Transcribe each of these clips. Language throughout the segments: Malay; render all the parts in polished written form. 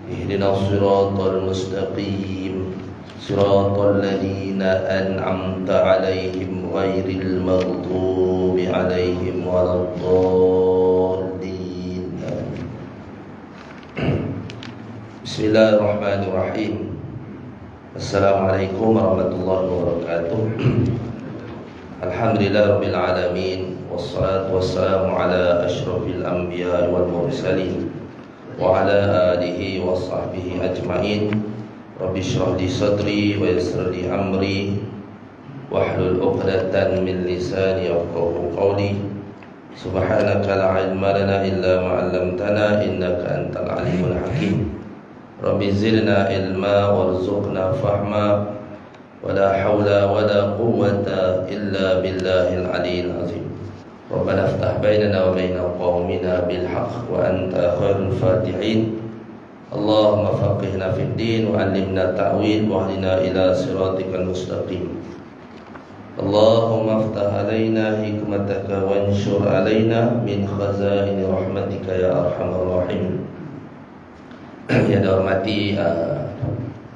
اهدنا الصراط المستقيم صراط الذين أنعمت عليهم غير المغضوب عليهم ولا الضالين. بسم الله الرحمن الرحيم. Assalamualaikum warahmatullahi wabarakatuh. Alhamdulillah rabbil alamin, wassalatu wassalamu ala asyrafil anbiya wal mursalin wa ala alihi wa sahbihi ajma'in. Rabbi shrah li sadri wa yassir li amri wahlul 'uqdatan min lisani yafqahu qawli. Subhanaka la ilma lana illa ma 'allamtana innaka antal alimul hakim. Rabbi zidna ilma warzuqna fahma wala hawla wala quwwata illa billahil aliyyil azim. Rabbana iftah bainana wa baina qaumina bil haqq wa anta khairul fatihin. Allahumma faqihna fid din wa 'allimna ta'wil wa hdina ila siratikal mustaqim. Allahumma iftah alaina hikmataka wanshur alaina min khazaini rahmatika ya arhamar rahimin. Yang dihormati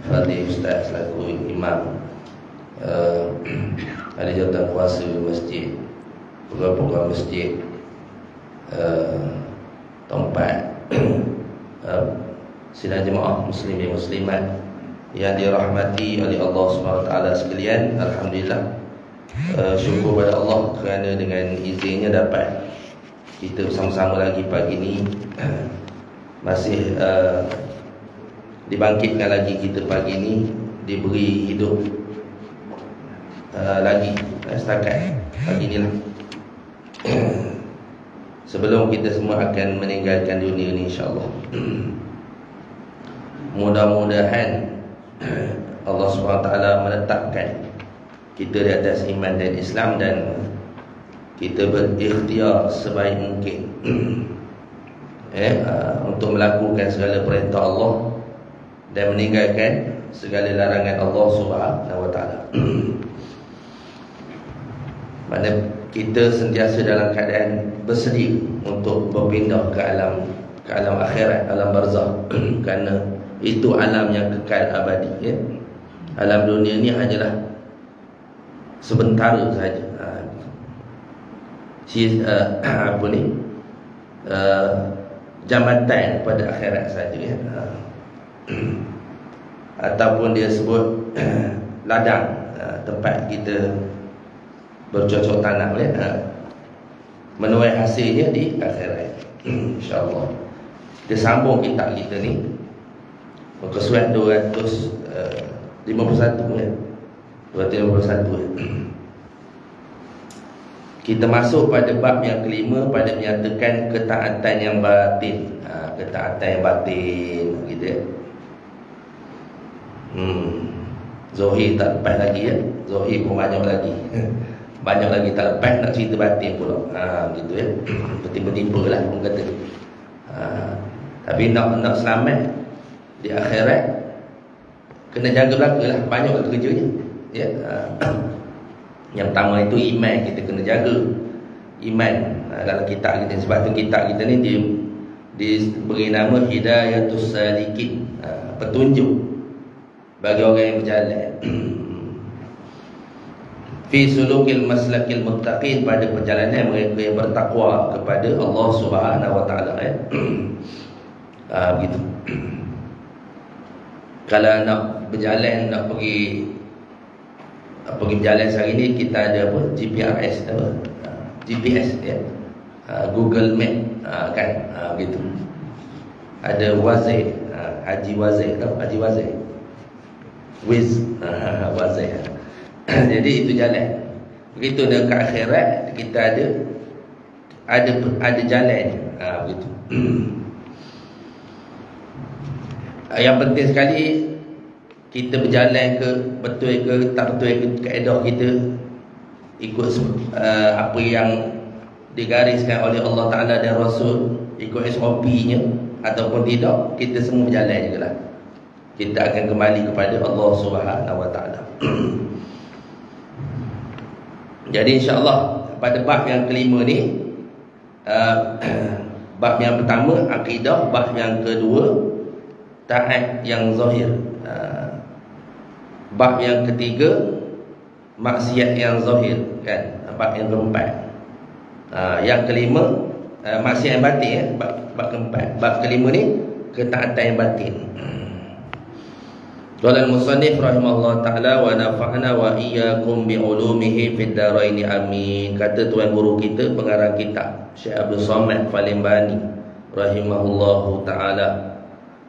Fadil Ustaz selaku Imam ada jawatan kuasa masjid, program-program masjid, tempat sidang jemaah muslimin muslimat yang dirahmati oleh Allah SWT sekalian. Alhamdulillah, syukur pada Allah kerana dengan izinnya dapat kita bersama-sama lagi pagi ini. Masih dibangkitkan lagi kita pagi ini, diberi hidup lagi setakat pagi inilah. Sebelum kita semua akan meninggalkan dunia ini insyaAllah. Mudah-mudahan Allah SWT menetapkan kita di atas iman dan Islam, dan kita berikhtiar sebaik mungkin untuk melakukan segala perintah Allah dan meninggalkan segala larangan Allah Subhanahu wa taala. Mana kita sentiasa dalam keadaan bersedia untuk berpindah ke alam akhirat, alam barzakh, kerana itu alam yang kekal abadi, ya. Alam dunia ni hanyalah sebentar saja. Jambatan pada akhirat saja, ya. Ataupun dia sebut ladang, tempat kita bercocok tanam, ya. Menuai hasilnya di akhirat, insyaAllah. Kita sambung kitab kita ni, muka surat 251, ya. 251, ya. Kita masuk pada bab yang kelima, pada menyatakan ketaatan yang batin. Ketaatan yang batin, gitu, ya. Zohir tak lepas lagi, ya. Zohir pun banyak lagi. Banyak lagi tak lepas, nak cerita batin pula. Gitu, ya. Bertimpa-timpa lah orang kata. Tapi nak selamat di akhirat, kena jaga belaka lah. Banyak kerjanya, ya. Yang pertama itu iman, kita kena jaga iman dalam kitab kita. Sebab tu kitab kita ni diberi nama Hidayatus Salikin, petunjuk bagi orang yang berjalan fi sulukil maslakil muttaqin, pada perjalanan mereka yang bertakwa kepada Allah Subhanahu wa taala, ya. Begitu. Kalau nak berjalan, nak pergi berjalan sehari ni, kita ada apa? GPS, apa? GPS, ya. Google Map, kan? Begitu. Ada Wazir, Haji Wazir, tahu Haji Wazir? Wiz, Wazir. Jadi itu jalan. Begitu dekat akhirat, kita ada jalan, begitu. Yang penting sekali kita berjalan ke betul ke tak betul ke kaedah kita ikut apa yang digariskan oleh Allah Ta'ala dan Rasul, ikut SOP-nya ataupun tidak, kita semua berjalan je lah. Kita akan kembali kepada Allah Subhanahu wa Ta'ala. Jadi insyaAllah pada bab yang kelima ni, bab yang pertama akidah, bab yang kedua taat yang zahir. Bab yang ketiga, maksiat yang zahir, kan? Bab yang keempat. Yang kelima, maksiat yang batin, bab keempat. Bab kelima ni ketaatan yang batin. Qala al-musannif rahimahullah ta'ala wa nafa'na wa iyyakum bi ulumihi fid dharain amin. Kata tuan guru kita, pengarang kitab, Syekh Abdul Somad Palembani rahimahullahu ta'ala.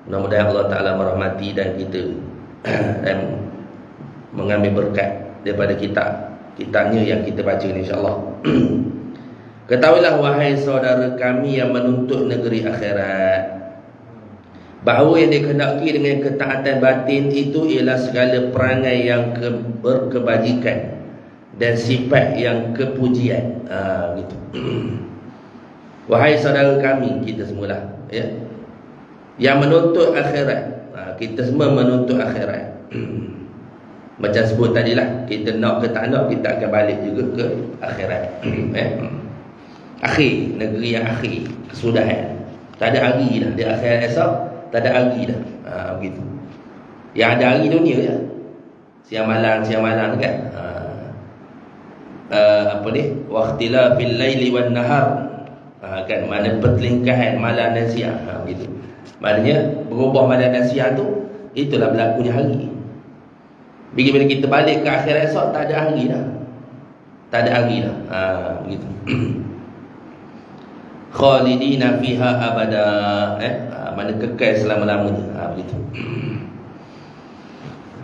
Mudah-mudahan Allah Ta'ala merahmati dan kita dan mengambil berkat daripada kitabnya yang kita baca ni, insya-Allah. Ketahuilah wahai saudara kami yang menuntut negeri akhirat, bahawa yang dikehendaki dengan ketaatan batin itu ialah segala perangai yang berkebajikan dan sifat yang kepujian. Gitu. Wahai saudara kami, kita semualah, ya, yang menuntut akhirat. Kita semua menuntut akhirat. Macam sebut tadilah, kita nak ke tak nak, kita akan balik juga ke akhirat. Akhir, negeri yang akhir, kesudahan. Tak ada hari dah, di akhirat esok tak ada hari dah. Begitu. Yang ada hari dunia je, siang malam kan. Apa ni, waqtila fil laili wan nahar, kan, mana pertelingkahan malam dan siang. Begitu. Maknanya berubah malam dan siang tu, itulah berlakunya hari. Bila kita balik ke akhirat esok, tak ada hari dah. Tak ada hari dah. Begitu. Khalidina fiha abada, mana kekal selama-lamanya. Begitu.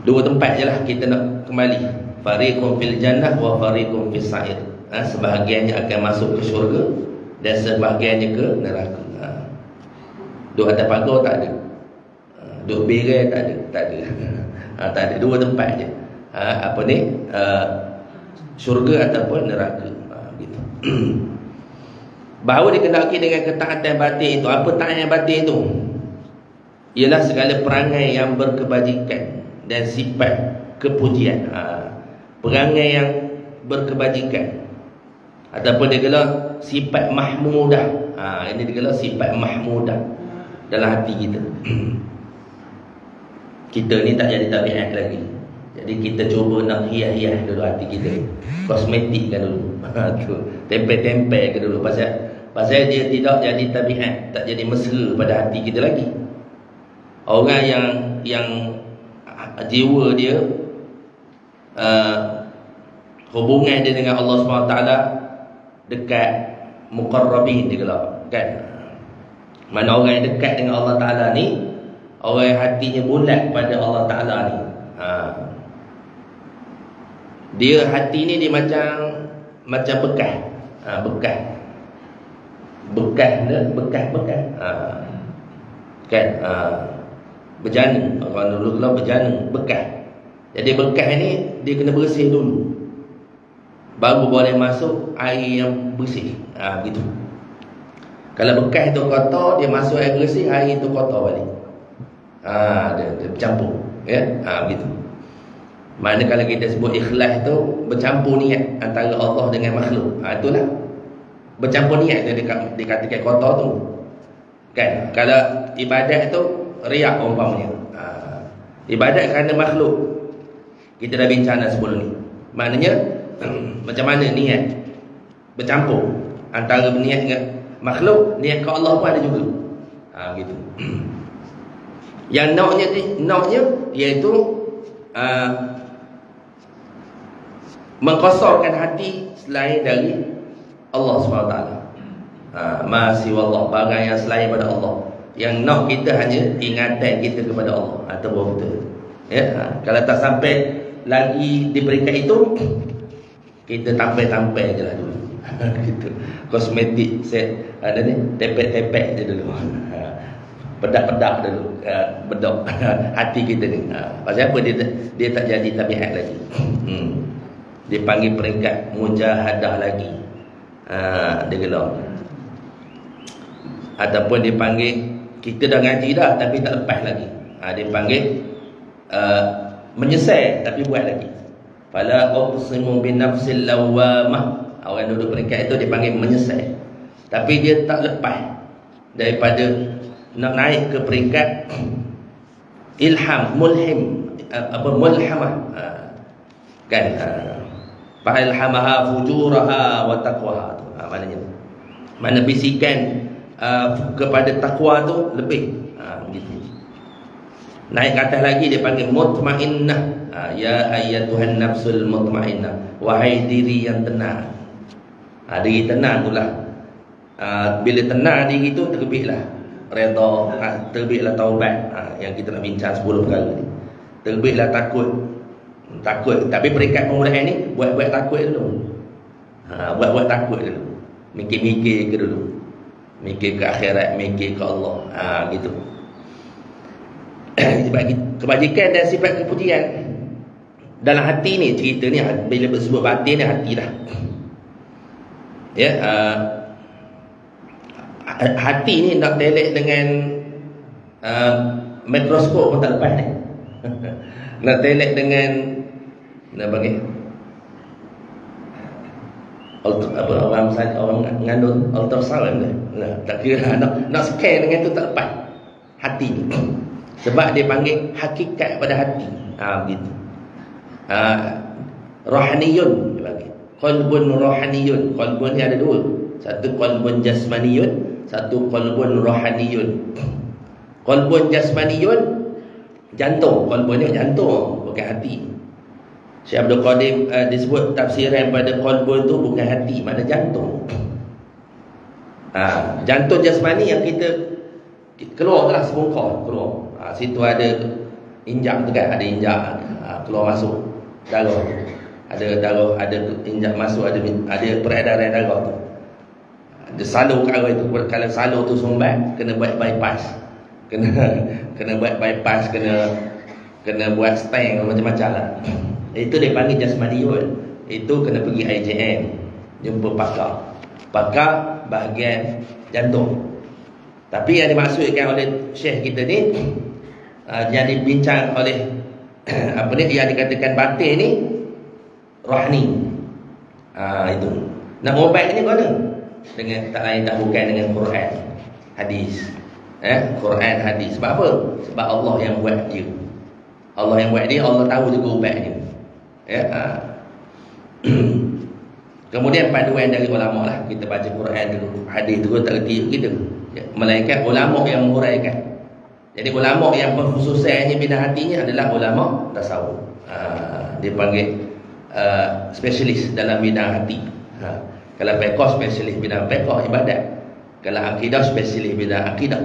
Dua tempat je lah kita nak kembali. Fariqun fil jannah wa fariqun fis sa'ir. Sebahagiannya akan masuk ke syurga dan sebahagiannya ke neraka. Duduk atas pagar tak ada. Duduk berai tak ada. Tak ada. Dua tempat je. Apa ni? Syurga ataupun neraka. Gitu. Bahawa dikehendaki dengan ketaatan batin itu. Apa taat yang batin itu? Ialah segala perangai yang berkebajikan dan sifat kepujian. Perangai yang berkebajikan ataupun dia gelar sifat mahmudah. Ini dia gelar sifat mahmudah dalam hati kita. Kita ni tak jadi tabiat lagi. Jadi kita cuba nak hias-hias dulu hati kita. Kosmetik kan dulu. Tempel-tempel ke dulu. Pasal dia tidak jadi tabiat, tak jadi mesra pada hati kita lagi. Orang yang jiwa dia, hubungan dia dengan Allah SWT dekat, muqarrabin dia gelar, kan. Mana orang yang dekat dengan Allah Ta'ala ni, orang yang hatinya bulat pada Allah Ta'ala ni, dia hati ni dia macam bekas. Kan, berjana. Orang dulu kalau berjana, bekas. Jadi bekas ni dia kena bersih dulu, baru boleh masuk air yang bersih. Begitu. Kalau bekas tu kotor, dia masuk air bersih, air tu kotor balik. Dia bercampur, ya. Begitu. Mana kalau kita sebut ikhlas tu bercampur niat antara Allah dengan makhluk. Itulah bercampur niat tu dikatakan kotor tu. Kan? Kalau ibadat tu riak umpamanya. Ibadat kerana makhluk. Kita dah bincang dah sebelum ni. Maknanya macam mana niat bercampur antara niat dengan makhluk, niat ke Allah pun ada juga. Begitu. Yang naknya iaitu mengkosongkan hati selain dari Allah SWT. Masih wallah, barang yang selain pada Allah. Yang nak kita hanya ingatan kita kepada Allah atau betul. Ya, kalau tak sampai lagi diberikan itu, kita tampil-tampil je lah dulu. Gitu. Kosmetik set ada ni, tepek-tepek je dulu. Pedak-pedak dulu, bedok hati kita ni. Pasal apa dia tak jadi tabiat lagi. Dia panggil peringkat mujahadah lagi. Dia gelar. Ataupun dia panggil, kita dah ngaji dah tapi tak lepas lagi. Dia panggil menyesal tapi buat lagi. Fala uqsimu bin nafsil lawamah. Orang duduk peringkat itu dia panggil menyesal, tapi dia tak lepas daripada nak naik ke peringkat ilham, mulhim, mulhamah, kan, fa ilhamaha fujuraha wa taqwaha, maknanya mana bisikan kepada takwa tu lebih, gitu. Naik ke atas lagi dia panggil mutmainnah, ya ayyatuhan nafsul mutmainnah, wahai diri yang tenang. Diri tenang itulah, bila tenang diri tu terbitlah redha, terbitlah taubat, yang kita nak bincang 10 perkara ni. Terbitlah takut, tapi peringkat pemulihan ni buat takut dulu. Buat takut dulu. Mikir-mikir ke dulu. Mikir ke akhirat, mikir ke Allah, gitu. Kebajikan dan sifat kepujian dalam hati ni, cerita ni bila bersebut batin ni hati dah. Ya, hati ni nak telek dengan mikroskop pun tak lepas ni. Nak telek dengan nak bagi orang mengandung ultrasound ni. Tak kira nak scan dengan tu tak lepas hati ni. Sebab dia panggil hakikat pada hati. Begitu. Rohaniyun dia panggil. Qalbun rohaniyun. Qalbun ni ada dua. Satu qalbun jasmaniyun, satu qalbun rohaniyun. Qalbun jasmaniyun jantung. Qalbun ni jantung, bukan hati. Syekh Abdul Qadir disebut tafsiran pada qalbun tu bukan hati, mana jantung. Jantung jasmani yang kita keluar lah sebongkar keluar. Situ ada injak tu kan, ada injak, keluar masuk darah. Ada darah, ada injak masuk, ada peredaran darah tu. Ada salur ke arah itu. Kalau salur tu sumbat, kena buat bypass. Kena buat bypass, kena buat stent, macam-macam lah. Itu dia panggil jasmaniyun. Itu kena pergi IJN, jumpa pakar bahagian jantung. Tapi yang dimaksudkan oleh syekh kita ni, yang dibincang oleh yang dikatakan batin ni rohani. Itu. Nak ubat ni mana? Dengan tak lain tak bukan dengan Quran, hadis. Quran, hadis. Sebab apa? Sebab Allah yang buat dia. Allah yang buat dia, Allah tahu juga ubat dia. Kemudian panduan dari ulama lah. Kita baca Quran dulu, hadis dulu tak reti kita. Melainkan ulama yang menguraikan. Jadi ulama yang berkhususannya bidang hatinya adalah ulama tasawuf. Dia panggil spesialis dalam bidang hati. Kalau fiqh spesialis bidang fiqh ibadat. Kalau akidah spesialis bidang akidah.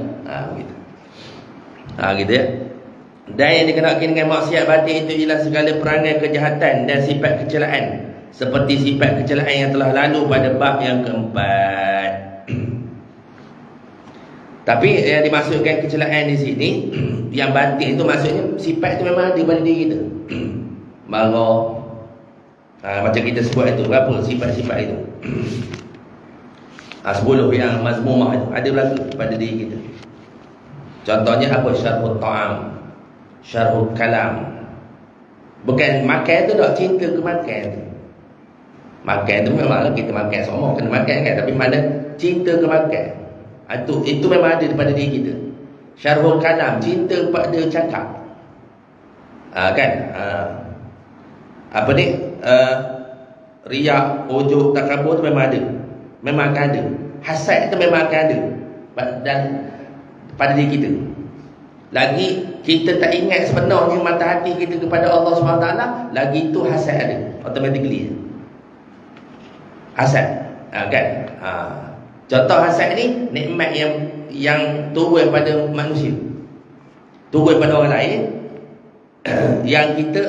Gitu. Gitu ya. Dan yang dikenakan dengan maksiat batin itu ialah segala perangai kejahatan dan sifat kecelaan, seperti sifat kecelaan yang telah lalu pada bab yang keempat. Tapi yang dimaksudkan kecelaan di sini, yang batin itu maksudnya sifat itu memang ada pada diri kita. Marah, macam kita sebut itu, berapa sifat-sifat itu? 10 yang mazmumah itu ada berlaku pada diri kita. Contohnya apa? Syarhut ta'am, syarhut kalam. Bukan makan tu tak, cinta ke makan tu. Makan tu memanglah kita makan semua kena makan kan, tapi mana cinta ke makan. Itu memang ada pada diri kita. Syarhul kalam, cinta pada cakap. Kan? Apa ni? Riak, ujub, takabur tu memang ada. Memang akan ada. Hasad tu memang akan ada. Dan pada diri kita. Lagi kita tak ingat sebenarnya mata hati kita kepada Allah SWT, lagi itu hasad ada. Automatically. Hasad. Kan? Contoh hasad ni, nikmat yang turun pada manusia, turun pada orang lain. Yang kita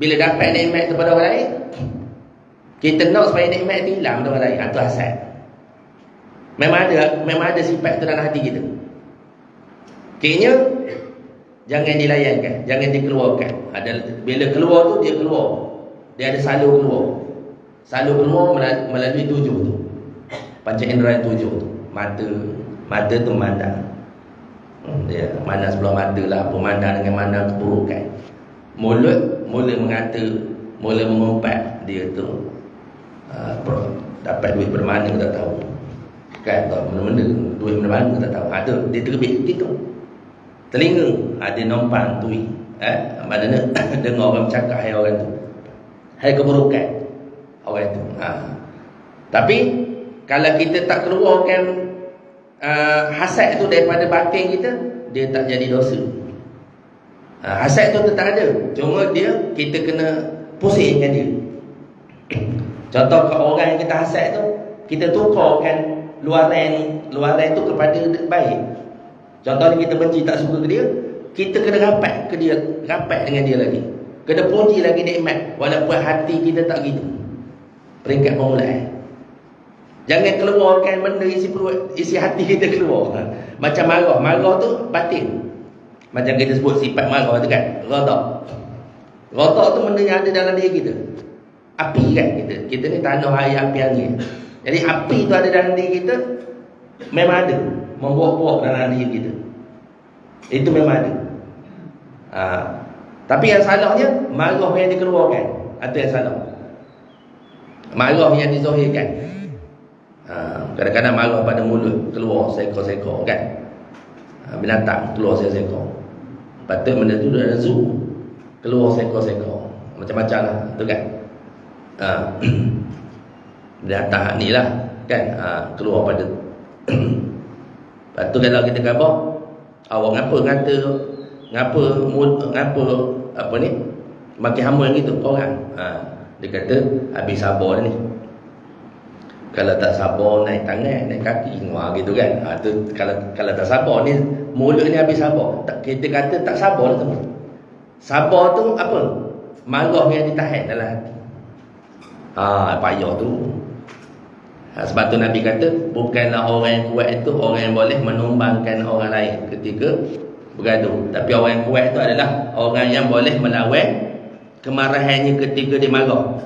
bila dapat nikmat daripada orang lain, kita nak supaya nikmat itu hilang daripada orang lain. Itu hasad. Memang ada sifat itu dalam hati kita. Kayaknya jangan dilayankan, jangan dikeluarkan. Bila keluar tu, dia keluar. Dia ada salur keluar. Salur keluar melalui 7 tu. Panca indera 7 tu. Mata tu memandang. Dia mana sebelah mata lah, pemandang dengan mana keburukan. Mulut mula mengata, mula mengumpat. Dia tu dapat duit bermana kita tak tahu. Kan, tak benda-benda duit bermana kita tak tahu. Tu dia terbit gitu. Telinga, dia nompang tui. Maknanya dengar orang bercakap hai orang tu. Hai keburukan orang tu. Tapi kalau kita tak keluarkan hasad tu daripada batin kita, dia tak jadi dosa. Hasad tu tetap ada, cuma kita kena pusingkan dia. Contoh kalau orang yang kita hasad tu, kita tukarkan luaran tu kepada baik. Contohnya kita benci, tak suka ke dia, kita kena rapat ke dia, rapat dengan dia lagi, kena puji lagi nikmat walaupun hati kita tak gitu. Peringkat permulaan. Jangan keluarkan benda isi hati kita keluar. Macam marah tu batin. Macam kita sebut sifat marah tu kan, ghadab. Ghadab tu benda yang ada dalam diri kita. Api kan kita ni tanah air api angin. Jadi api tu ada dalam diri kita, memang ada, membuak-buak dalam diri kita. Itu memang ada. Tapi yang salahnya marah yang dikeluarkan, itu yang salah. Marah yang dizahirkan. Kadang-kadang marah pada mulut, keluar seekor-seekor kan. Binatang keluar seekor-seekor. Patut benda tu dalam zoo, keluar seekor-seekor. Macam-macam lah tu kan. Binatang ni lah kan, keluar pada. Lepas tu kalau kita khabar, awak ngapa apa ni, makin hamba yang gitu orang. Dia kata habis sabar ni. Kalau tak sabar naik tangan, naik kaki semua gitu kan. Tu kalau tak sabar ni, mulut ni habis sabar. Kita kata tak sabar lah semua. Sabar tu apa? Marah yang ditahan dalam hati. Payah tu. Sebab tu Nabi kata, bukanlah orang yang kuat itu orang yang boleh menumbangkan orang lain ketika bergaduh. Tapi orang yang kuat itu adalah orang yang boleh melawan kemarahannya ketika dia marah.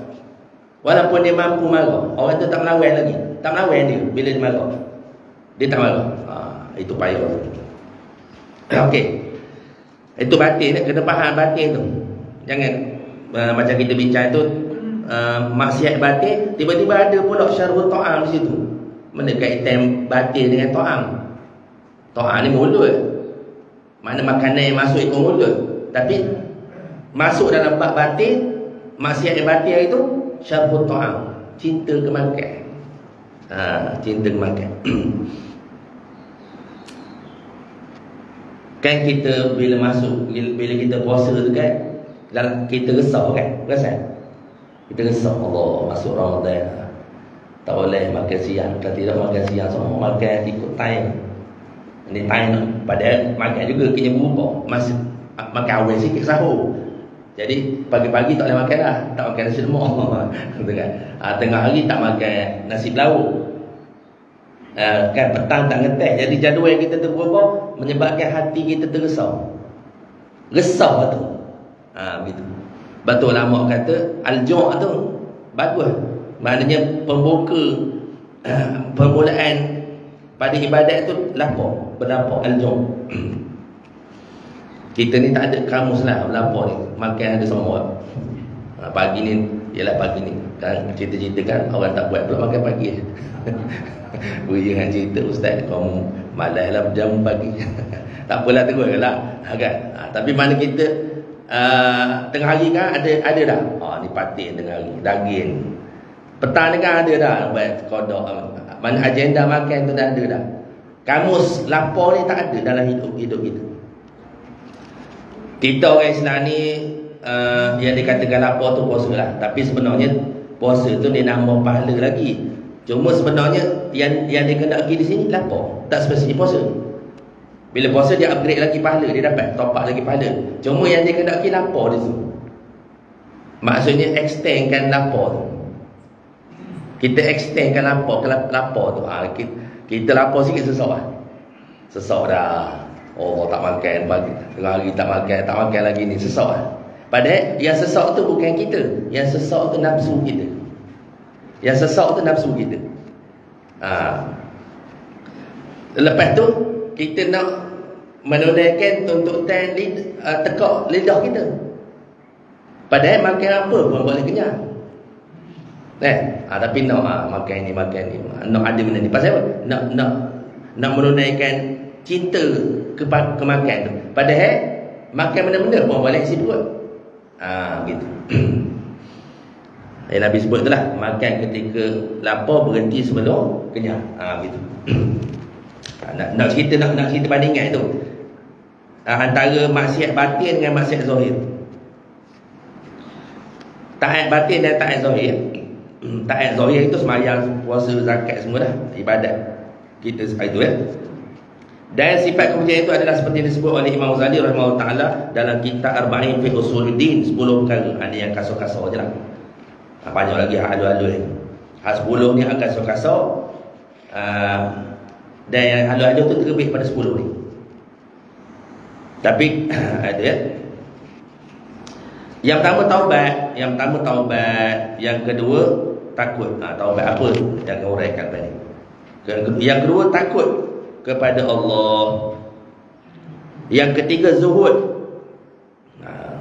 Walaupun dia mampu marah, orang tu tak melawan lagi. Tak melawan dia bila dia marah. Dia tak marah. Itu payah. Okey. Itu batin, kena faham batin tu. Jangan macam kita bincang tu, maksiat batin, tiba-tiba ada pula syarhul ta'am di situ. Mana kaitan batin dengan ta'am? Ta'am ni mulut. Mana makanan yang masuk ikut mulut. Tapi masuk dalam bab batin, maksiat batin itu syarhul ta'am, cinta ke makan. Cinta ke makan. Kan kita bila kita puasa tu kan, kita resah kan, perasan? Kita resah, Allah masuk Ramadan, tak boleh makan siang. Kalau tidak makan siang, semua makan ikut time. Ini time padahal makan juga kena berubah. Makan awal sikit sahur. Jadi pagi-pagi tak boleh makan dah, tak makan nasi lemak. Kan? Tengah hari tak makan nasi lauk. Kan petang tak ngeteh. Jadi jadual kita tu berubah, menyebabkan hati kita terresah. Resah tu. Begitu. Betul ulama kata al-ju' tu bagus. Maknanya pembuka permulaan pada ibadat tu lapar, berlapar al-ju'. Kita ni tak ada kamus lah lapar ni. Makan ada semua. Pagi ni, ialah pagi ni kan cerita-cerita kan orang tak buat pula makan pagi. Jangan cerita ustaz, kamu malas lah jam pagi. Tak apalah, terus lah kan. Tapi mana kita tengah hari kan ada dah. Ni patin tengah hari, daging. Petang ni kan ada dah buat kodok. Mana agenda makan tu dah ada dah. Kamus lapar ni tak ada dalam hidup kita. Kita orang Islam ni yang dikatakan lapar tu puasa lah. Tapi sebenarnya puasa tu dia nambah pahala lagi. Cuma sebenarnya yang dikendaki di sini lapar, tak spesifik puasa. Bila puasa dia upgrade lagi pahala, dia dapat top up lagi pahala. Cuma yang dikendaki lapar di sini. Maksudnya extendkan lapar tu. Kita extendkan lapar ke lapar tu. Kita lapar sikit sesak lah. Sesak dah. Oh, tak makan pagi, tengah hari tak makan lagi ni, sesak lah. Padahal yang sesak tu bukan kita. Yang sesak tu nafsu kita. Yang sesak tu nafsu kita. Lepas tu kita nak menunaikan tuntutan tekak lidah kita. Padahal makan apa pun boleh kenyang. Tapi nak makan ni. Nak ada benda ni. Pasal apa? Nak menunaikan cinta ke makan tu. Padahal makan benda-benda pun boleh isi perut. Gitu. Yang Nabi sebut itulah, makan ketika lapar, berhenti sebelum kenyang. Gitu. Nak cerita bandingan itu. Antara maksiat batin dengan maksiat zahir. Taat batin dan taat zahir. Taat zahir itu sembahyang, puasa, zakat, semua dah ibadat kita itu Dan sifat kemuliaan itu adalah seperti yang disebut oleh Imam Ghazali rahimahullah taala dalam kitab Arba'in fi Usuluddin, 10 perkara. Ada yang kasar-kasar je lah. Banyak lagi halus-halus. 10 ni akan kasar-kasar. Dan yang halus-halus tu terlebih pada 10 ni. Tapi ada ya. Yang pertama taubat, yang kedua takut. Taubat apa yang kau uraikan tadi. Yang kedua takut kepada Allah. Yang ketiga zuhud.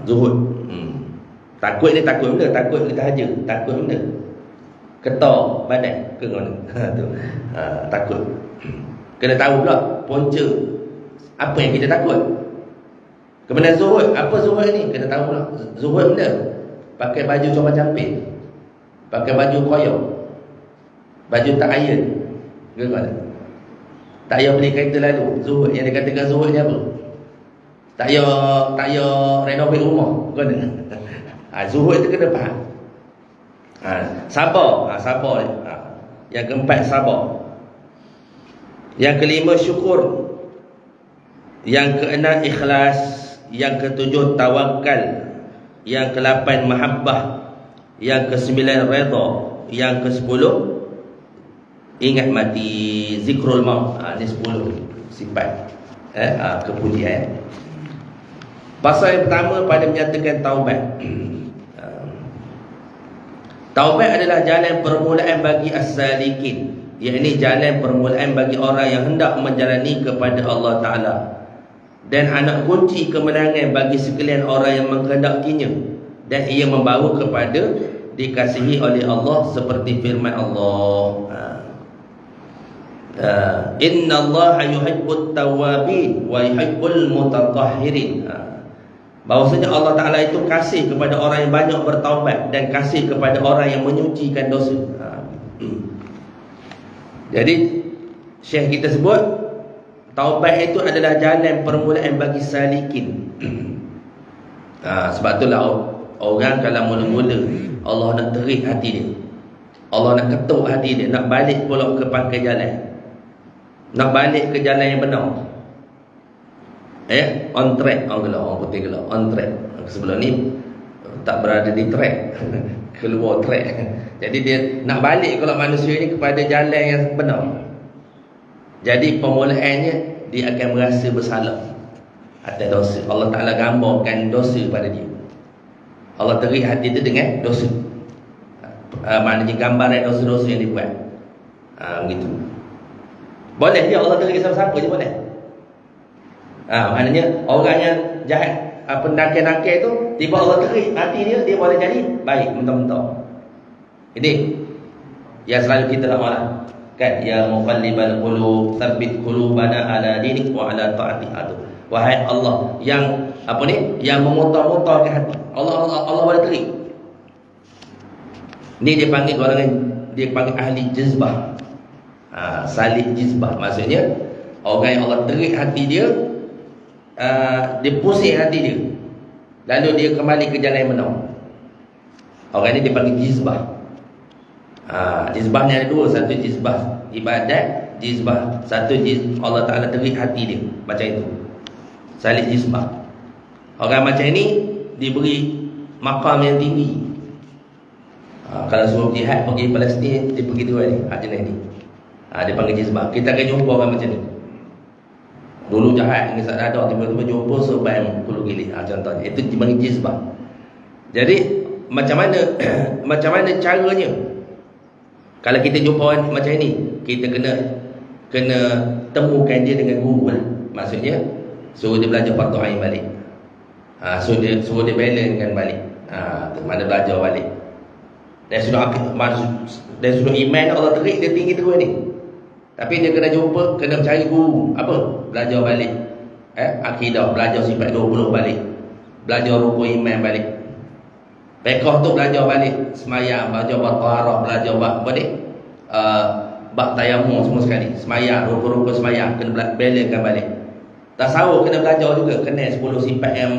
Zuhud. Takut ni takut benda, takut kita haja, takut benda. Ketar badan ke mana? Tu. Takut. Kena tahu pula punca apa yang kita takut. Kemudian zuhud, apa zuhud ni? Kena tahu pula. Zuhud benda. Pakai baju coba camping. Pakai baju koyak. Baju tak iron. Ke mana? Tak payah beli kereta lalu. Zuhud yang dikatakan zuhud ni apa? Tak payah renovate rumah. Ke mana? Zuhud itu kena faham. Sabar. Sabar. Yang keempat sabar. Yang kelima syukur. Yang keenam ikhlas. Yang ketujuh tawakal. Yang ke-8 mahabbah. Yang ke-9 redha. Yang ke-10 ingat mati, zikrul maut. Ini 10 sifat kepujian. Pasal yang pertama pada menyatakan taubat. Taubat adalah jalan permulaan bagi as-salikin, yakni jalan permulaan bagi orang yang hendak menjalani kepada Allah Ta'ala, dan anak kunci kemenangan bagi sekalian orang yang menghendakinya, dan ia membawa kepada dikasihi oleh Allah seperti firman Allah, Inna Allah yuhibbut tawabin wa yuhibbul mutatahhirin. Bahawasanya Allah Ta'ala itu kasih kepada orang yang banyak bertaubat dan kasih kepada orang yang menyucikan dosa. Jadi Syekh kita sebut taubat itu adalah jalan permulaan bagi salikin. Sebab itulah orang kalau mula-mula Allah nak terik hati dia, Allah nak ketuk hati dia, nak balik pula ke pangkal jalan, nak balik ke jalan yang benar, on track. Orang putih gelap on track. Sebelum ni tak berada di track, keluar track. Jadi dia nak balik kalau manusia ni kepada jalan yang benar. Jadi permulaannya dia akan merasa bersalah atas dosa. Allah Ta'ala gambarkan dosa pada dia. Allah terik hati itu dengan dosa. Maknanya gambaran dosa-dosa yang dibuat. Begitu. Boleh je Allah terik siapa-siapa je boleh. Maknanya orang yang jahat, pendakar-nakar tu, tiba Allah terik hati dia, dia boleh jadi baik mentah-mentah. Ini yang selalu kita nak marah kan, ya muqallibal qulub tsabbit qulubana ala dinik wa ala ta'atik. Wahai Allah yang yang memutar-mutarkan hati, Allah boleh terik. Ni dia panggil golongan, dia panggil ahli jizbah. Salik jizbah, maksudnya orang yang Allah terik hati dia, dia pusing hati dia, lalu dia kembali ke jalan yang benar. Orang ni dipanggil jizbah. Jizbah ni ada dua. Satu jizbah ibadat, jizbah satu Allah Ta'ala terik hati dia. Macam itu salik jizbah. Orang macam ni diberi maqam yang tinggi. Kalau suruh jihad pergi Palestin, dia pergi dua ni, jenis ni. Dia panggil jizbah. Kita akan jumpa orang macam ni. Dulu jahat dengan sadar, tiba-tiba jumpa sebab puluh gili. Contohnya itu dipanggil jizbah. Jadi macam mana caranya? Kalau kita jumpa orang macam ni, kita kena temukan dia dengan guru lah. Maksudnya suruh dia belajar fardu ain balik. Suruh dia balancekan balik. Mana belajar balik. Dan sudah iman Allah terik dia tinggi terus ni. Tapi dia kena jumpa, kena cari guru. Apa? Belajar balik. Akidah, belajar sifat 20 balik. Belajar rukun iman balik. Fiqh tu belajar balik. Semayang, belajar bab taharah, belajar bab apa ni? Bab tayammum semua sekali. Semayang, rukun-rukun semayang kena belajarkan balik. Tasawuf kena belajar juga. Kena 10 sifat yang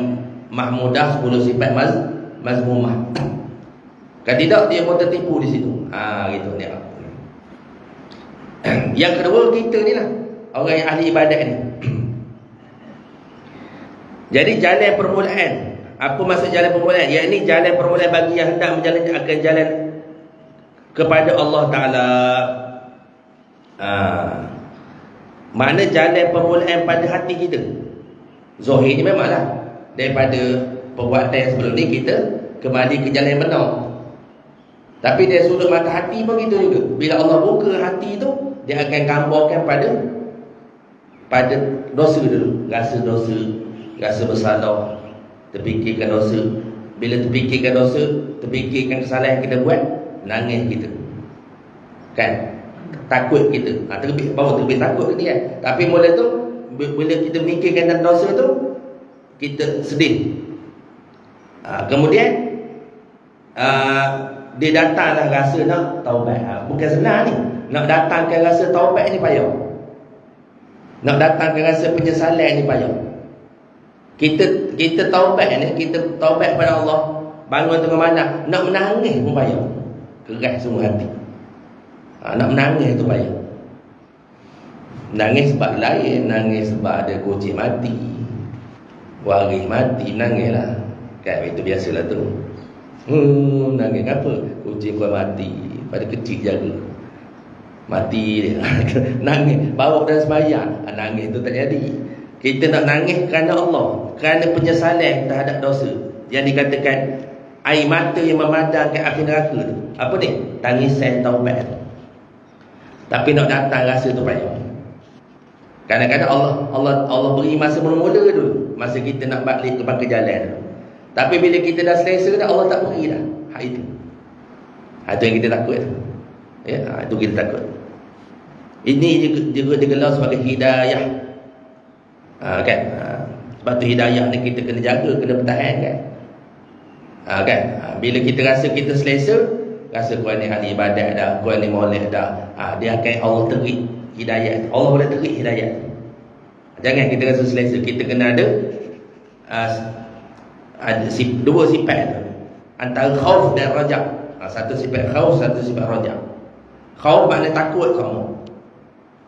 mahmudah, 10 sifat mazmumah. Kalau tidak, dia pun tertipu di situ. Gitu ni. Yang kedua, kita ni lah orang yang ahli ibadat ni. Jadi jalan permulaan. Apa maksud jalan permulaan? Yang ini jalan permulaan bagi yang hendak menjalankan akan jalan kepada Allah Ta'ala. Mana jalan permulaan pada hati kita. Zahir ni memanglah daripada perbuatan yang sebelum ni kita kembali ke jalan yang benar. Tapi dari sudut mata hati pun gitu juga. Bila Allah buka hati tu, dia akan gambarkan pada dosa dulu. Rasa dosa, rasa bersalah, terfikirkan dosa. Bila terfikirkan dosa, terfikirkan kesalahan yang kita buat, nangis kita. Kan? Takut kita. Baru terbit takut ke dia. Tapi mula tu, bila kita fikirkan tentang dosa tu, kita sedih. Kemudian dia datanglah rasa nak taubat. Bukan senang ni. Nak datangkan rasa taubat ni payah. Nak datangkan rasa penyesalan ni payah. Kita taubat ni, kita taubat pada Allah, bangun tengah malam, nak menangis pun payah. Keras semua hati. Nak menangis tu payah. Nangis sebab lain, nangis sebab ada kucing mati, waris mati, nangis lah. Kan itu biasalah tu. Nangis apa? Kucing kau mati, pada kecil jaga, mati dia. Nangis, bawa dalam sembahyang, nangis tu tak jadi. Kita nak nangis kerana Allah, kerana penyesalan terhadap dosa. Yang dikatakan air mata yang memadamkan api neraka tu. Apa ni? Tangisan taubat. Tapi nak datang rasa tu payah. Kadang-kadang Allah beri masa mula-mula dulu, masa kita nak balik ke jalan. Tapi bila kita dah selesa dah, Allah tak beri dah hak itu. Itu yang kita takut. Ya, itu kita takut. Ini juga digelar sebagai hidayah. Kan? Sebab tu hidayah ni kita kena jaga, kena pertahankan. Kan? Bila kita rasa kita selesa, rasa kau ni ahli ibadat dah, kau ni molek dah, dia akan Allah terik hidayah. Allah boleh terik hidayah. Jangan kita rasa selesa. Kita kena ada dua sifat antara khauf dan raja. Satu sifat khauf, satu sifat raja. Khauf makna takut kamu.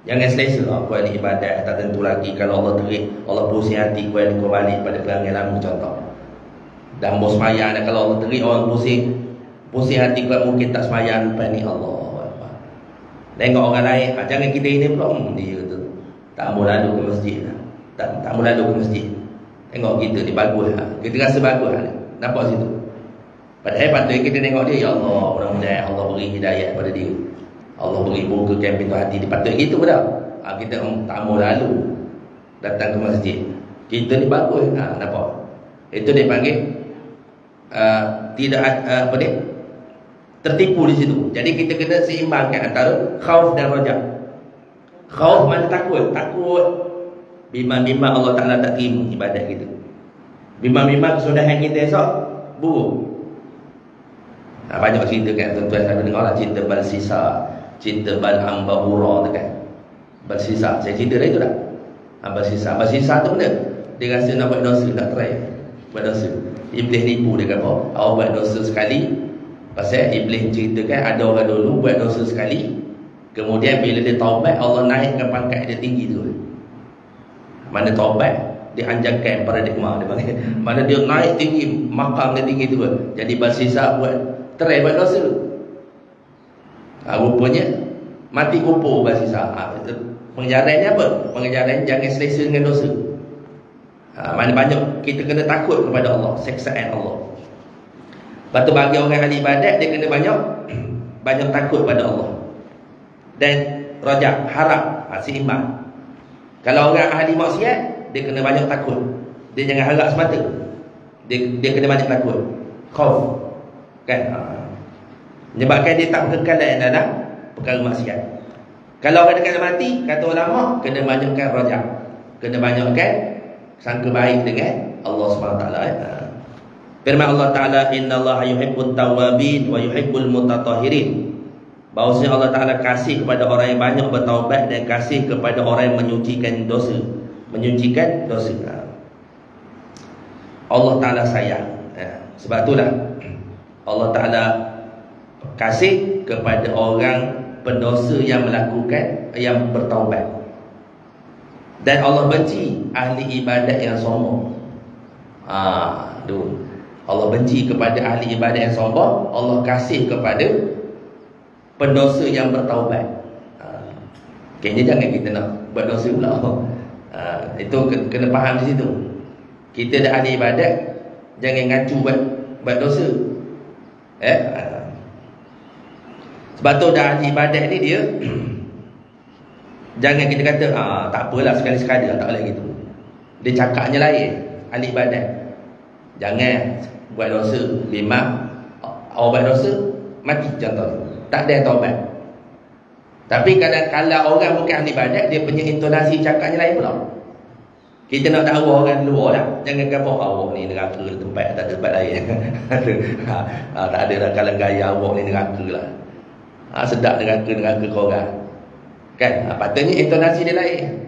Jangan selesa aku ahli ibadat, tak tentu lagi. Kalau Allah terik, Allah pusing hati kau balik pada perangai lama contoh. Dan bos semayang, kalau Allah terik, orang pusing hati kau mungkin tak semayang lepas ni. Allah tengok orang lain, jangan kita ini pula dia tu tak mau lalu ke masjid, tak mau lalu ke masjid. Tengok kita ni bagus, kita rasa bagus, nampak situ. Padahal patut kita tengok dia, ya Allah, mudah-mudahan Allah beri hidayah pada dia, Allah beri bukakan pintu hati dia. Patut gitu dah. Kita tak mau lalu datang ke masjid. Kita ni bagus, nampak. Itu dia panggil tidak apa dia, tertipu di situ. Jadi kita kena seimbangkan antara khauf dan raja. Khauf mana takut, bimbang-bimbang Allah Ta'ala tak terima ibadat kita. Bimbang-bimbang kesudahan kita esok buruk. Banyak cerita kan, tuan-tuan selalu dengar lah, cerita Balsisa, cerita Balambahura tu kan. Balsisa, saya cerita dah itu dah. Balsisa tu benda, dia rasa nak buat dosa, nak try buat dosa. Iblis nipu dia kata, awak buat dosa sekali. Pasal Iblis ceritakan ada orang dulu buat dosa sekali, kemudian bila dia taubat, Allah naikkan pangkat dia tinggi tu. Mana taubat, dia anjangkan paradigma dia panggil. Mana dia naik tinggi, makam dia tinggi tu. Jadi Balsisa buat try buat dosa. Rupanya mati kumpul Balsisa. Pengejarannya apa? Pengejaran jangan selesa dengan dosa. Mana banyak kita kena takut kepada Allah, seksaan Allah. Lepas tu bagi orang ahli ibadat, dia kena banyak takut pada Allah. Dan raja, harap, seimbang. Kalau orang ahli maksiat, dia kena banyak takut. Dia jangan harap semata. Dia kena banyak takut. Khauf. Kan? Menyebabkan dia tak berkekalan dalam perkara maksiat. Kalau orang dekat mati, kata ulama, kena banyakkan raja. Kena banyakkan sangka baik dengan Allah SWT. Firman Allah Ta'ala, innallaha yuhibbut tawwabin wa yuhibbul mutatahhirin. Bahawasanya Allah Ta'ala kasih kepada orang yang banyak bertaubat dan kasih kepada orang yang menyucikan dosa. Menyucikan dosa. Allah Ta'ala sayang. Sebab itulah Allah Ta'ala kasih kepada orang pendosa yang melakukan, yang bertaubat. Dan Allah benci ahli ibadat yang sombong. Allah benci kepada ahli ibadat yang sombong. Allah kasih kepada pendosa yang bertaubat. Kayaknya jangan kita nak buat dosa pula. Itu kena faham di situ. Kita dah ahli ibadat, jangan ngacu buat dosa. Sebab tu dah ahli ibadat ni dia jangan kita kata tak apalah sekali-sekali tak boleh gitu. Dia cakapnya lain. Ahli ibadat jangan buat dosa, memang awak buat dosa mati contoh. Tak ada yang taubat. Tapi kalau orang bukan ahli ibadat, dia punya intonasi cakapnya lain pula. Kita nak tahu orang luar lah. Jangan kata awak ni neraka tempat, tak ada tempat lain. Tak ada lah kalau gaya awak ni neraka lah. Sedap neraka korang. Kan? Patutnya intonasi dia lain.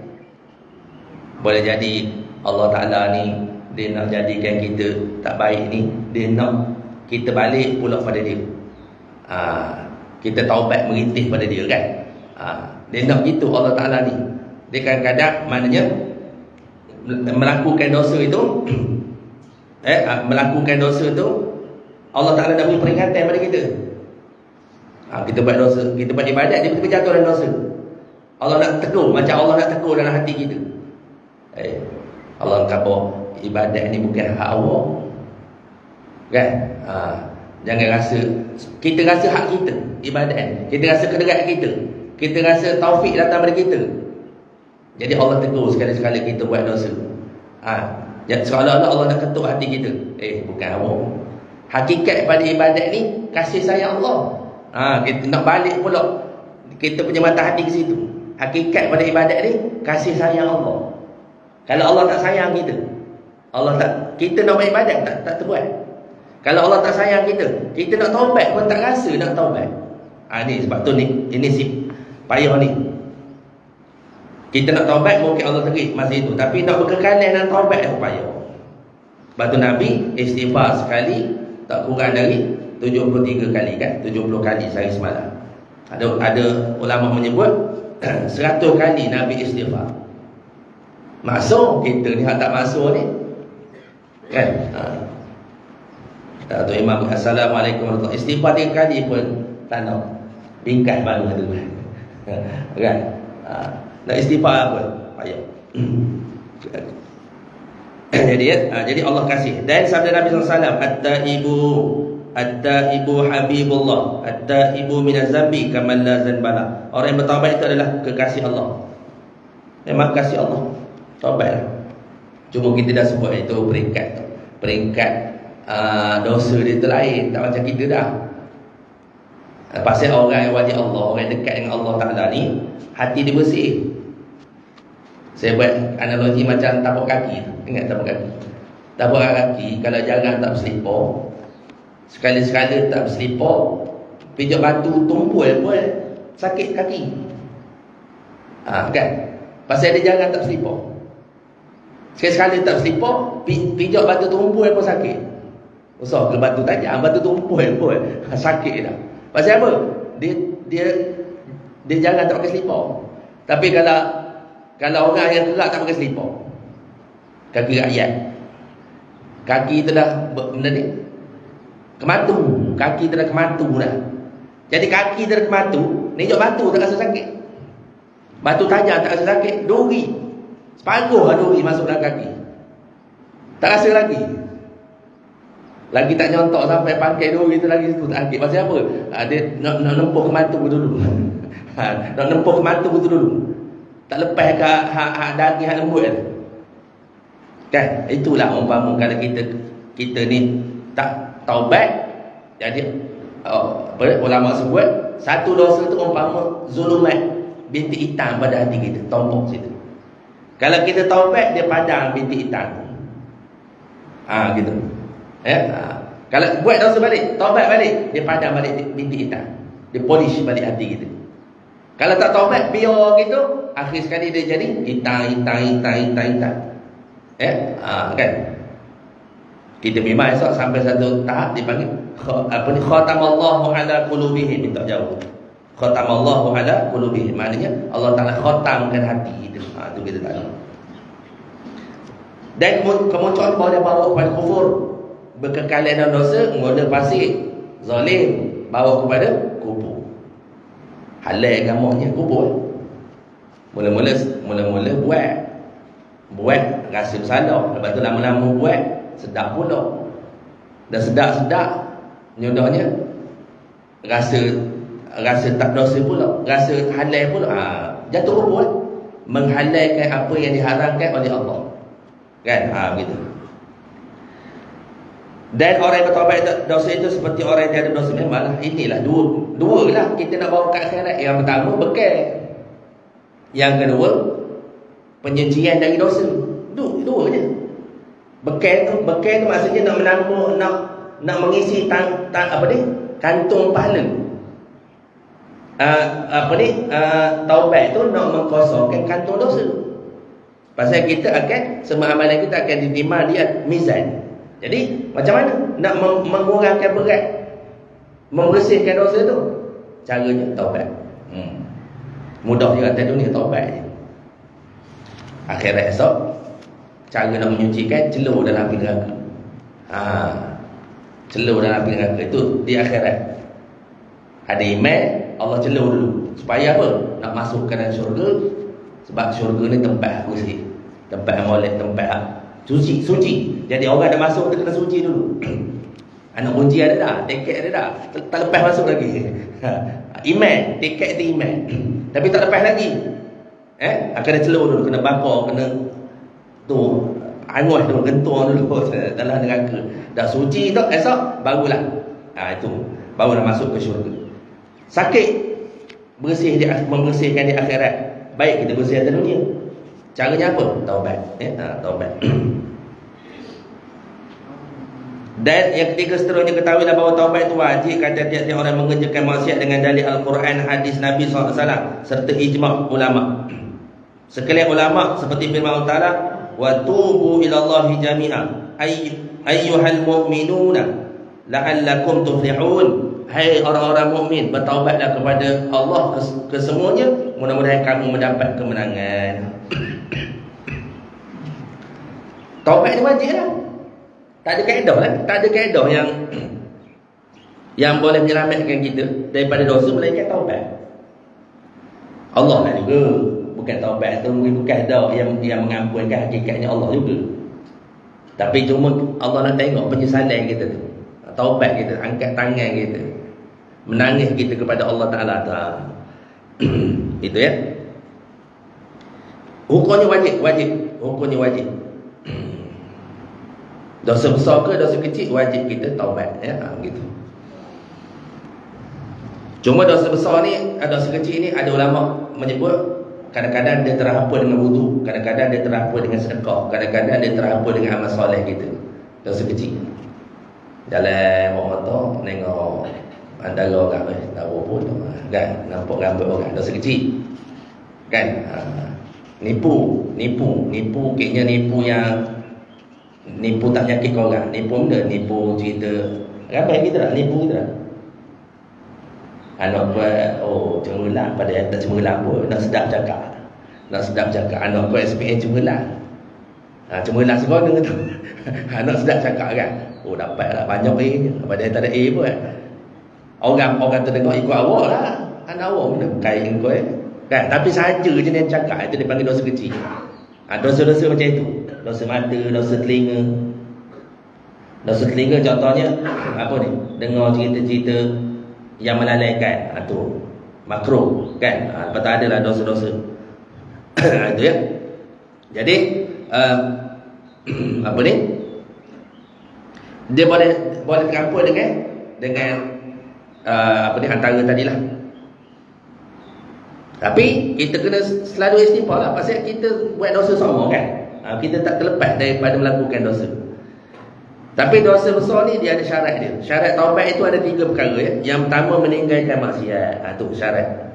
Boleh jadi Allah Ta'ala ni dia nak jadikan kita tak baik ni, dia nak kita balik pula pada dia. Kita taubat merintih pada dia kan. Dia nak gitu Allah Ta'ala ni. Dia kadang-kadang maknanya melakukan dosa itu melakukan dosa itu Allah Ta'ala dah beri peringatan pada kita. Kita buat dosa, kita buat ibadat, dia betul-betul jatuh dalam dosa. Allah nak tegur, macam Allah nak tegur dalam hati kita. Allah kata ibadat ni bukan hak awak. Kan? Jangan rasa kita rasa hak kita ibadat. Kita rasa kedekat kita. Kita rasa taufik datang pada kita. Jadi Allah tegur sekali-sekali kita buat dosa. Seolah-olah Allah nak ketuk hati kita. Bukan awak. Hakikat pada ibadat ni kasih sayang Allah. Kita nak balik pula kita punya mata hati ke situ. Hakikat pada ibadat ni kasih sayang Allah. Kalau Allah tak sayang kita, kita nak buat ibadat tak terbuat. Kalau Allah tak sayang kita nak taubat pun tak rasa nak taubat. Ni sebab tu ini si payah ni. Kita nak taubat mungkin Allah terik masa itu, tapi nak berkekalan dalam taubat tu payah. Sebab tu Nabi istighfar sekali tak kurang dari 73 kali kan, 70 kali sehari semalam. Ada ulama menyebut 100 kali Nabi istighfar. Masuk kita ni tak masuk ni. Kan? Tu Imam Assalamualaikum warahmatullahi istighfar 3 kali pun tak nak. Bingkai baru tu. Kan? Nak istighfar apa? Payah. Jadi Allah kasih. Dan sabda Nabi SAW, At-taibu habibullah, at-taibu minaz zambi kaman la zanbala. Orang yang bertaubat itu adalah kekasih Allah. Memang kasih Allah. Taubatlah. Cuma kita dah sebut itu peringkat dosa dia tu lain, tak macam kita dah. Pasal orang yang wajib Allah, orang yang dekat dengan Allah Ta'ala ni, hati dia bersih. Saya buat analogi macam tapak kaki tu. Ingat tapak kaki? Tapak kaki kalau jarang tak berselipar, sekali-sekala tak berselipar, pijak batu tumpul pun sakit kaki. Kan? Pasal dia jarang tak berselipar. Sekali-sekala tak berselipar, pijak batu tumpul pun sakit. Usah ke batu tajam, batu tumpul pun sakit dah. Pasal apa? Dia jarang tak pakai selipar. Tapi kalau orang yang kerak tak pakai selipar, kaki rakyat, kaki tu dah benda ni kematu, kaki tu dah kematu dah. Jadi kaki tu dah kematu, nejok batu tak rasa sakit. Batu tajam tak rasa sakit. Duri, separuh lah duri masuk dalam kaki, tak rasa lagi. Lagi tak nyontok sampai pakai duri tu lagi tu tak sakit. Pasal apa? Dia nak nempuh kematu tu dulu. Nak nempuh kematu tu dulu. Tak lepas ke hak daging hak lembut kan? Itulah umpama kalau kita ni tak taubat. Jadi ulama sebut satu dosa tu umpama zulumat binti hitam pada hati kita, tombok situ. Kalau kita taubat, dia padam bintik hitam. Gitu. Kalau buat dosa balik, taubat balik, dia padam balik bintik hitam. Dia polish balik hati kita. Kalau tak taubat, biar gitu, akhir sekali dia jadi hitam. Kan? Kita memang esok sampai satu tahap dipanggil khatamallahu ala qulubihim, minta jauh. Khatamallahu ala qulubihim, maknanya Allah Taala khatamkan hati kita. Itu kita tak tahu. Dan kemunculan bawa kepada kufur, berkekalan dalam dosa, mula fasik, zalim, bawa kepada kubur. Halal agamanya kubur. Mula-mula buat rasa bersalah, lepas tu lama-lama buat sedap pula. Dah sedap nyodahnya rasa tak dosa pula, rasa halal pula. Jatuh kubur, menghalalkan apa yang diharamkan oleh Allah. Kan? Begitu. Dan orang yang bertaubat dosa itu seperti orang yang ada dosa memang. Inilah dua lah kita nak bawa ke akhirat. Yang pertama bekal, yang kedua penyucian dari dosa. Dua je. Bekal tu maksudnya nak menambah, nak mengisi kantung pahala. Taubat tu nak mengkosongkan kantung dosa. Pasal kita akan, semua amalan kita akan diterima di mizan. Jadi macam mana nak mengurangkan berat, membersihkan dosa tu? Caranya taubat. Mudah juga atas dunia, taubat je. Akhirat esok, cara nak menyucikan, celur dalam api neraka. Celur dalam api neraka itu di akhirat. Ada iman, Allah celur dulu. Supaya apa? Nak masuk ke dalam syurga. Sebab syurga ni tempat kursi, tempat molek, tempat suci. Jadi orang dah masuk, dia kena suci dulu. Anak kunci ada dah, tiket ada dah, tak lepas masuk lagi. Iman, tiket tu iman, tapi tak lepas lagi. Kena celur dulu, kena bakar, kena tu angus dulu, gentung dulu dalam neraka. Dah suci tu, esok barulah itu barulah masuk ke syurga. Sakit membersihkan di akhirat. Baik kita bersih atas dunia. Caranya apa? Taubat. Taubat. Dan yang ketiga, seterusnya ketahuilah bahawa taubat itu wajib kata tiap-tiap orang mengerjakan maksiat dengan dalil Al-Quran, hadis Nabi SAW serta ijma' ulama. Sekalian ulama seperti firman Allah Ta'ala, wa tubu ilallahi jami'a ayyuhal mu'minuna la'allakum tuflihun. Hai orang-orang mukmin, bertaubatlah kepada Allah kesemuanya, mudah-mudahan kamu mendapat kemenangan. Taubat ni wajib lah. Tak ada kaedah lah. Tak ada kaedah yang boleh menyelamatkan kita daripada dosa melainkan taubat. Allah lah juga. Bukan taubat tu bukan dah yang mengampunkan, hakikatnya Allah juga. Tapi cuma Allah nak tengok penyesalan kita tu. Taubat kita, angkat tangan kita, menangis kita kepada Allah Ta'ala. Itu ya. Hukumnya wajib. Hukumnya wajib. Dosa besar ke dosa kecil, wajib kita taubat ya, gitu. Cuma dosa besar ni, dosa kecil ni ada ulama menyebut kadang-kadang dia terhapus dengan wudu, kadang-kadang dia terhapus dengan sedekah, kadang-kadang dia terhapus dengan amal soleh kita. Dosa kecil. Dalam motor tengok antara orang tak apa kan, nampak rambut orang, dosa kecil kan. Nipu kayaknya nipu tak menyakit orang, nipu cerita ramai kita tak nipu kita tak. Anak buat cemerlang, padahal tak cemerlang pun, nak sedap cakap anak buat SPM cemerlang. Cemerlang sekolah tu. Anak sedap cakap kan, dapatlah banyak A je, padahal tak ada A pun. Orang terdengar ikut awak lah, anak awak mana kain kau kan. Tapi saja je dia cakap, itu dipanggil dosa kecil. Dosa-dosa macam itu, dosa mata, dosa telinga. Dosa telinga contohnya apa ni, dengar cerita-cerita yang melalaikan, tu makruh kan. Lepas tu adalah dosa-dosa. Itu ya. Jadi apa ni, dia boleh terampul dengan apa ni, antara tadilah Tapi kita kena selalu istighfar lah. Pasal kita buat dosa sama kan. Kita tak terlepas daripada melakukan dosa. Tapi dosa besar ni dia ada syarat dia. Syarat taubat itu ada 3 perkara ya. Yang pertama meninggalkan maksiat. Itu syarat.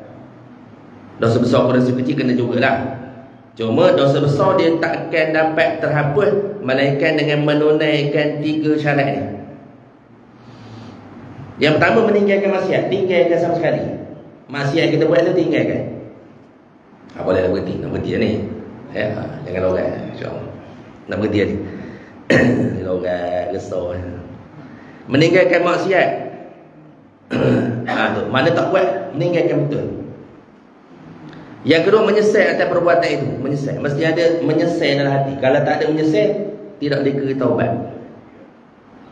Dosa besar pun dosa kecil kena jugalah. Cuma dosa besar dia tak akan dapat terhapus melainkan dengan menunaikan 3 syarat ni. Yang pertama meninggalkan maksiat. Tinggalkan sama sekali. Maksiat kita buat tu tinggalkan. Boleh nak berhenti ni. Ya, jangan lorat insya-Allah. Nak berhenti ni. Lorat risau. Meninggalkan maksiat. Tu, mana tak buat meninggalkan betul. Yang kedua menyesal atas perbuatan itu, menyesal. Mesti ada menyesal dalam hati. Kalau tak ada menyesal, tidak dikira taubat.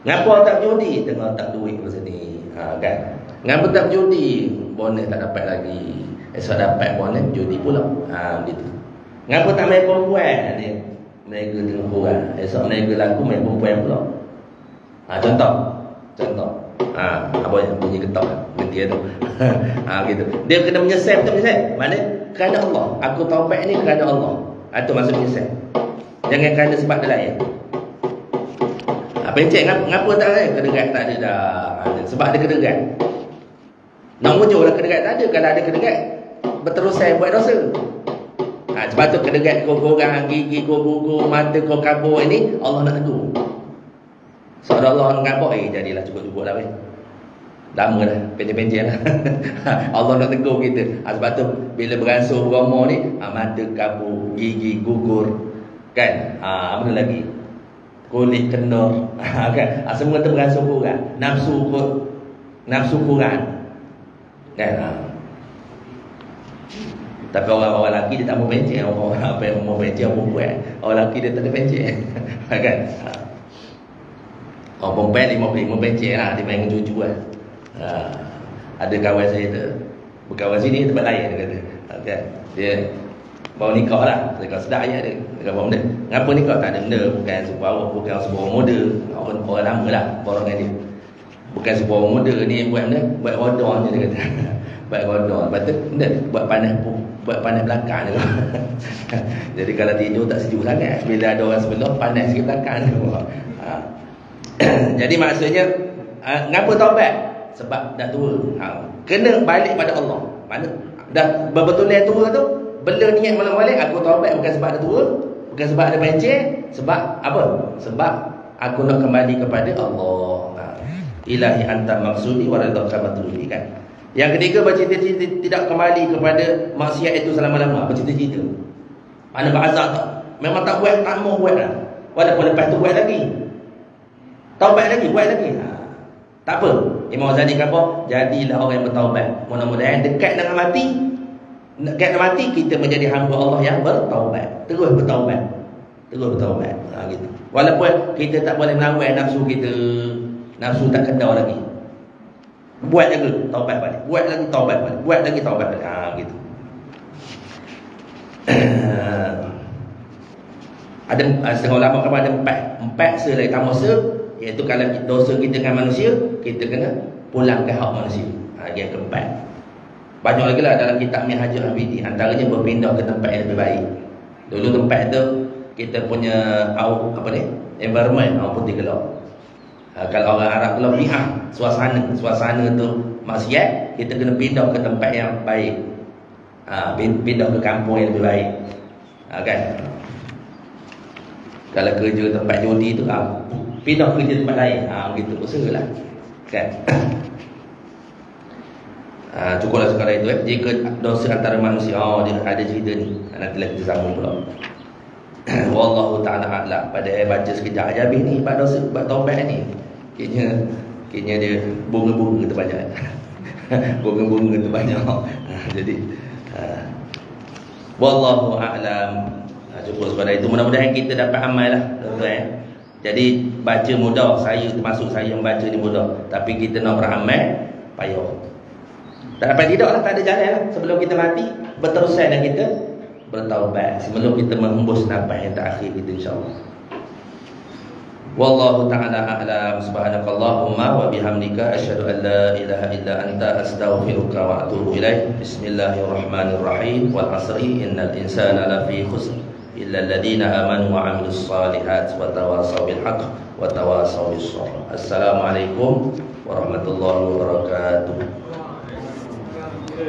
Ngapa tak judi? Tengah tak duit kat sini. Kan. Ngapa tak judi? Bonus tak dapat lagi. Esok dapat bonus judi pula. Begitu. Ngapa tak main perempuan? Ni mereka tengah kurang. Esok mereka laku main perempuan pula. Contoh. Apa yang bunyi ketok berhenti tu. Gitu. Dia kena menyesal, betul menyesal. Mana? Kerana Allah. Aku taubat ni kerana Allah. Itu maksud menyesal. Jangan kerana sebab dia lain. Pencet ngapa tak ada? Kedegat tak ada dah. Sebab ada kedegat. Nak muncul lah kedegat tak ada. Kalau ada kedegat, berterusan buat dosa. Sebab tu kedegat kau korang, gigi kau gugur, mata kau kabur ini, Allah nak tegur. Seolah Allah nak ngabuk, jadilah cukup-cukup lah. Lama dah, pencet-pencet lah. Allah nak tegur kita. Sebab tu, bila beransur berumur ni, mata kabur, gigi gugur. Kan? Apa lagi? Kulit kendor. Kan? Semua tu beransur kurang. Nafsu kurang. Kan? Tapi orang lelaki dia tak mau pencet. Orang apa yang mau pencet orang perempuan. Orang lelaki dia tak ada pencet. Kan? Orang perempuan dia mau pencet lah. Dia main cucu lah. Ada kawan saya tu, berkawan sini tempat lain dia kata. Kan? Dia bawa nikah lah. Dia kata sedap ayat dia. Dia kata benda. Ngapa nikah? Tak ada benda. Bukan sebuah awak. Bukan sebuah orang muda. Orang lama lah. Orang dengan dia. Bukan sebuah orang muda ni buat benda. Buat rodor je dia kata. Buat rodor. Lepas tu benda. Buat panas belakang je. Jadi kalau tidur tak sejuk sangat. Bila ada orang sebelah panas sikit belakang je. Jadi maksudnya ngapa taubat? Sebab dah tua. Kena balik pada Allah. Mana dah betul-betul tua tu, bela niat malam balik, aku taubat bukan sebab dah tua, bukan sebab ada pencet, sebab apa? Sebab aku nak kembali kepada Allah. Ilahi anta maksudi wa ridhaka matlubi kan. Yang ketiga bercita-cita tidak kembali kepada maksiat itu selama-lama. Bercita-cita. Mana berazam tak? Memang tak buat, tak mau buat lah. Walaupun lepas tu buat lagi. Taubat lagi, buat lagi. Tak apa. Imam Ghazali kata, jadilah orang yang bertaubat. Mudah-mudahan dekat dengan mati, kita menjadi hamba Allah yang bertaubat. Terus bertaubat. Gitu. Walaupun kita tak boleh melawan nafsu kita, nafsu tak kendal lagi. Buat lagi taubat balik. Buat lagi taubat balik. Buat lagi taubat balik. Gitu. Ada setengah ulama kata ada empat selai tamosa. Iaitu kalau dosa kita dengan manusia, kita kena pulang ke hak manusia. Yang keempat. Banyak lagi lah dalam kitab Minhajul Abidin. Antaranya berpindah ke tempat yang lebih baik. Dulu tempat tu kita punya environment putih gelap. Kalau orang Arab tu suasana tu maksiat, kita kena pindah ke tempat yang baik. Pindah ke kampung yang lebih baik. Kan? Kalau kerja tempat judi tu pindah kerja tempat lain. Begitu usahalah. Kan? Cukuplah sekadar itu. Jika dosa antara manusia, dia ada cerita ni. Nantilah kita sambung pula. Wallahu ta'ala a'lam. Pada baca sekejap aja habis ni bab dosa, bab taubat ni. Kayaknya dia bunga-bunga tu banyak. Bunga-bunga tu banyak. Jadi wallahu a'lam. Cukup sekadar itu. Mudah-mudahan kita dapat amal lah, tuan-tuan. Jadi baca mudah, saya termasuk saya yang baca ni mudah. Tapi kita nak beramal payah. Tak dapat tidak lah, tak ada jalan lah. Sebelum kita mati, berterusan dan kita bertaubat. Sebelum kita menghembus nafas yang terakhir kita, insyaAllah. Wallahu ta'ala a'lam. Subhanakallahumma wa bihamdika asyhadu an la ilaha illa anta astaghfiruka wa atubu ilaik. Bismillahirrahmanirrahim. Wal 'asri innal insana lafi khusr illa alladhina amanu wa 'amilus solihat wa tawasaw bil haqq wa tawasaw bis sabr. Assalamualaikum warahmatullahi wabarakatuh.